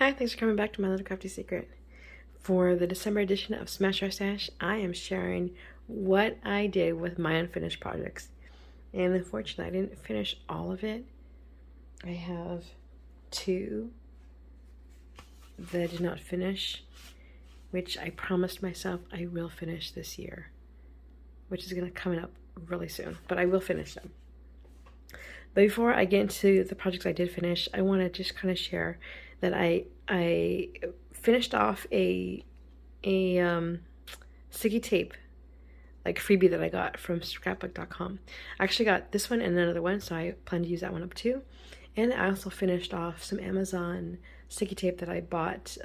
Hi, thanks for coming back to my little crafty secret. For the December edition of Smash Our Stash, I am sharing what I did with my unfinished projects. And unfortunately, I didn't finish all of it. I have 2 that I did not finish, which I promised myself I will finish this year, which is going to come up really soon, but I will finish them. But before I get into the projects I did finish, I want to just kind of share that I finished off a sticky tape like freebie that I got from scrapbook.com. I actually got this one and another one, so I plan to use that one up too. And I also finished off some Amazon sticky tape that I bought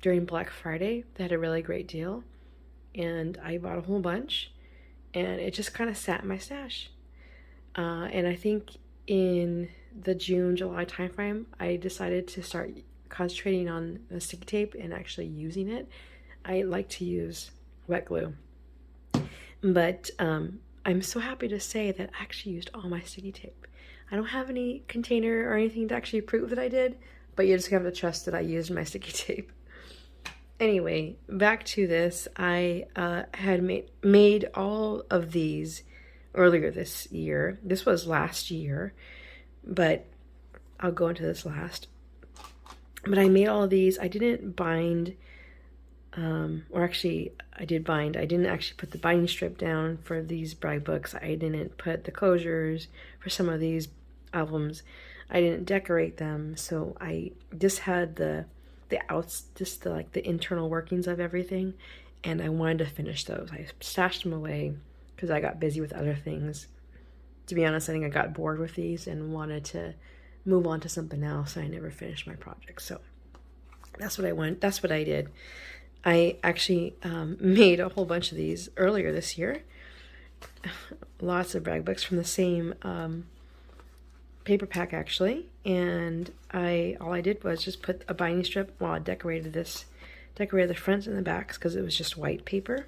during Black Friday. They had a really great deal, and I bought a whole bunch, and it just kind of sat in my stash. And I think in the June-July timeframe, I decided to start concentrating on the sticky tape and actually using it. I like to use wet glue, but I'm so happy to say that I actually used all my sticky tape. I don't have any container or anything to actually prove that I did, but you just have to trust that I used my sticky tape. Anyway, back to this. I had made all of these earlier this year. This was last year, but I'll go into this last. But I made all of these. I didn't bind, or actually I did bind. I didn't actually put the binding strip down for these brag books. I didn't put the closures for some of these albums. I didn't decorate them, so I just had the outs, just the internal workings of everything, and I wanted to finish those. I stashed them away because I got busy with other things. To be honest, I think I got bored with these and wanted to move on to something else, and I never finished my project. So that's what I went. That's what I did. I actually made a whole bunch of these earlier this year. Lots of brag books from the same paper pack, actually. And all I did was just put a binding strip while I decorated the fronts and the backs because it was just white paper.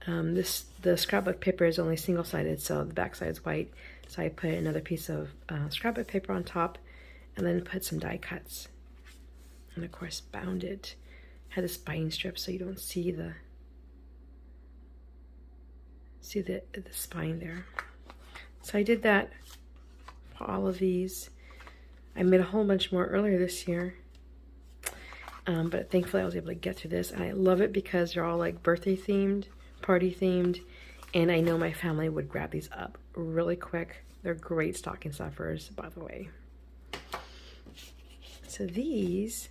The scrapbook paper is only single-sided, so the back side is white. So I put another piece of scrapbook paper on top, and then put some die cuts. And of course, bound it. Had this binding strip so you don't see the spine there. So I did that for all of these. I made a whole bunch more earlier this year. But thankfully I was able to get through this, and I love it because they're all like birthday themed, party themed, and I know my family would grab these up really quick. They're great stocking stuffers, by the way. So these,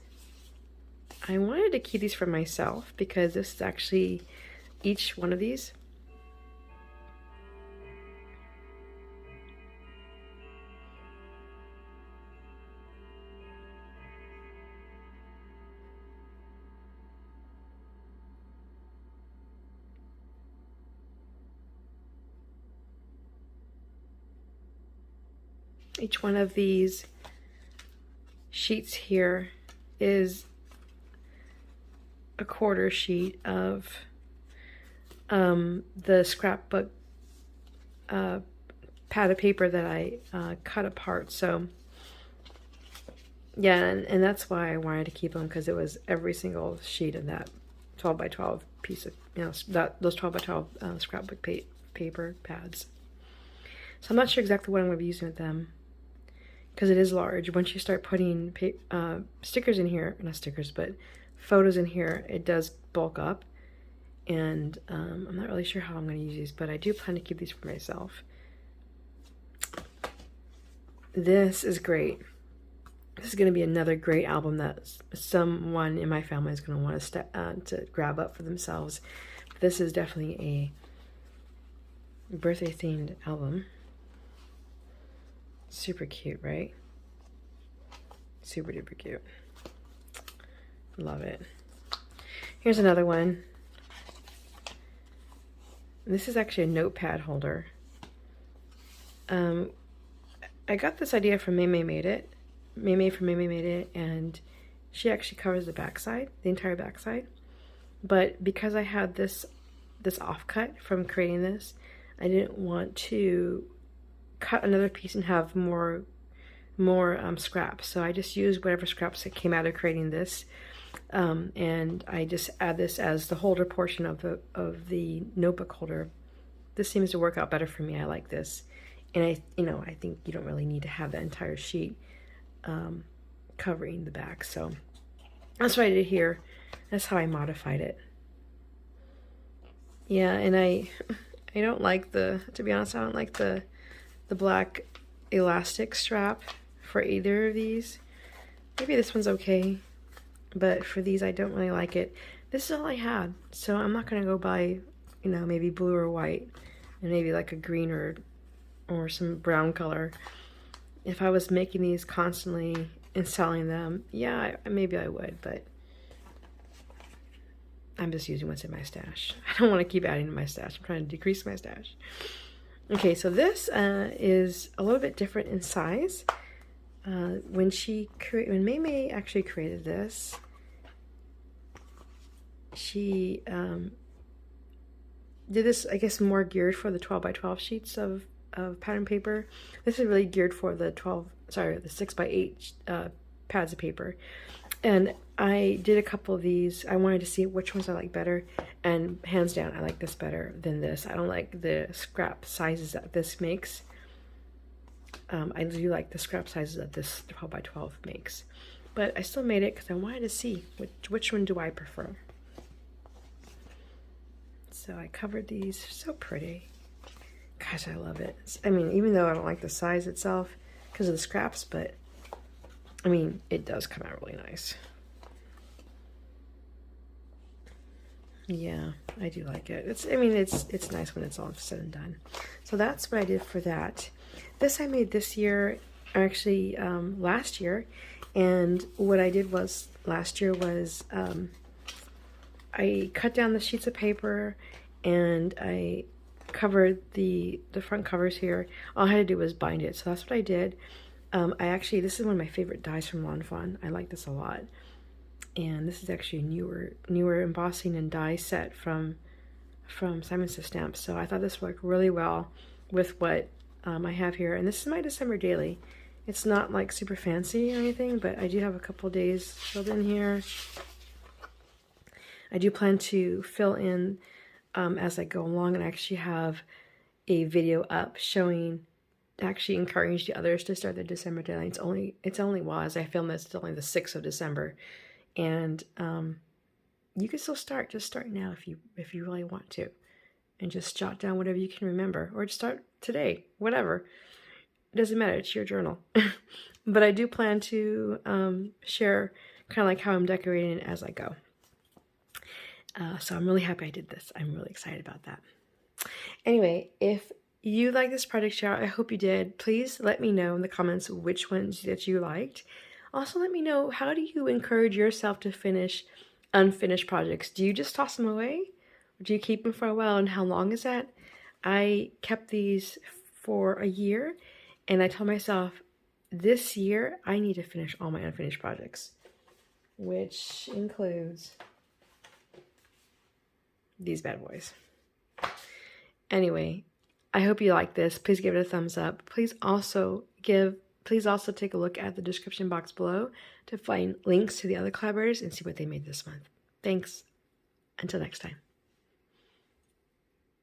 I wanted to keep these for myself because this is actually each one of these. Each one of these sheets here is a quarter sheet of the scrapbook pad of paper that I cut apart. So yeah, and that's why I wanted to keep them, because it was every single sheet of that 12 by 12 piece of, those 12 by 12 scrapbook paper pads. So I'm not sure exactly what I'm going to be using with them, because it is large. Once you start putting stickers in here, not stickers, but photos in here, it does bulk up. And I'm not really sure how I'm going to use these, but I do plan to keep these for myself. This is great. This is going to be another great album that someone in my family is going to want to grab up for themselves. This is definitely a birthday themed album. Super cute, right? Super duper cute. Love it. Here's another one. This is actually a notepad holder. I got this idea from Maymay Made It. Maymay from Maymay Made It, and she actually covers the backside, the entire backside. But because I had this offcut from creating this, I didn't want to cut another piece and have more more scraps. So I just used whatever scraps that came out of creating this. And I just add this as the holder portion of the notebook holder. This seems to work out better for me. I like this. And I think you don't really need to have the entire sheet covering the back. So that's what I did here. That's how I modified it. Yeah, and I don't like to be honest, I don't like the black elastic strap for either of these. Maybe this one's okay, but for these I don't really like it. This is all I had, so I'm not gonna go buy, maybe blue or white, and maybe like a green or some brown color. If I was making these constantly and selling them, yeah, maybe I would, but I'm just using what's in my stash. I don't want to keep adding to my stash. I'm trying to decrease my stash. Okay, so this is a little bit different in size. When May May actually created this, she did this, I guess, more geared for the 12 by 12 sheets of pattern paper. This is really geared for the 6 by 8 pads of paper. And I did a couple of these. I wanted to see which ones I like better, and hands down, I like this better than this. I don't like the scrap sizes that this makes. I do like the scrap sizes that this 12 by 12 makes. But I still made it because I wanted to see which one do I prefer. So I covered these. So pretty. Gosh, I love it. I mean, even though I don't like the size itself because of the scraps, but I mean, it does come out really nice. Yeah, I do like it. It's nice when it's all said and done. So that's what I did for that. This I made this year, actually last year, and what I did was last year was I cut down the sheets of paper and I covered the front covers here. All I had to do was bind it, so that's what I did. This is one of my favorite dies from Lawn Fawn. I like this a lot. And this is actually a newer embossing and die set from Simon Says Stamps. So I thought this worked really well with what I have here. And this is my December daily. It's not like super fancy or anything, but I do have a couple days filled in here. I do plan to fill in as I go along, and I actually have a video up showing, actually encourage the others to start their December daily. It's only well, as I film this, it's only the 6th of December. And you can still start. Just start now if you really want to, and just jot down whatever you can remember, or just start today. Whatever, it doesn't matter. It's your journal. But I do plan to share kind of like how I'm decorating as I go. So I'm really happy I did this. I'm really excited about that. Anyway, if you like this project share, I hope you did. Please let me know in the comments which ones that you liked. Also, let me know, how do you encourage yourself to finish unfinished projects? Do you just toss them away? Or do you keep them for a while? And how long is that? I kept these for a year, and I told myself, this year, I need to finish all my unfinished projects, which includes these bad boys. Anyway, I hope you like this. Please give it a thumbs up. Please also take a look at the description box below to find links to the other collaborators and see what they made this month. Thanks. Until next time.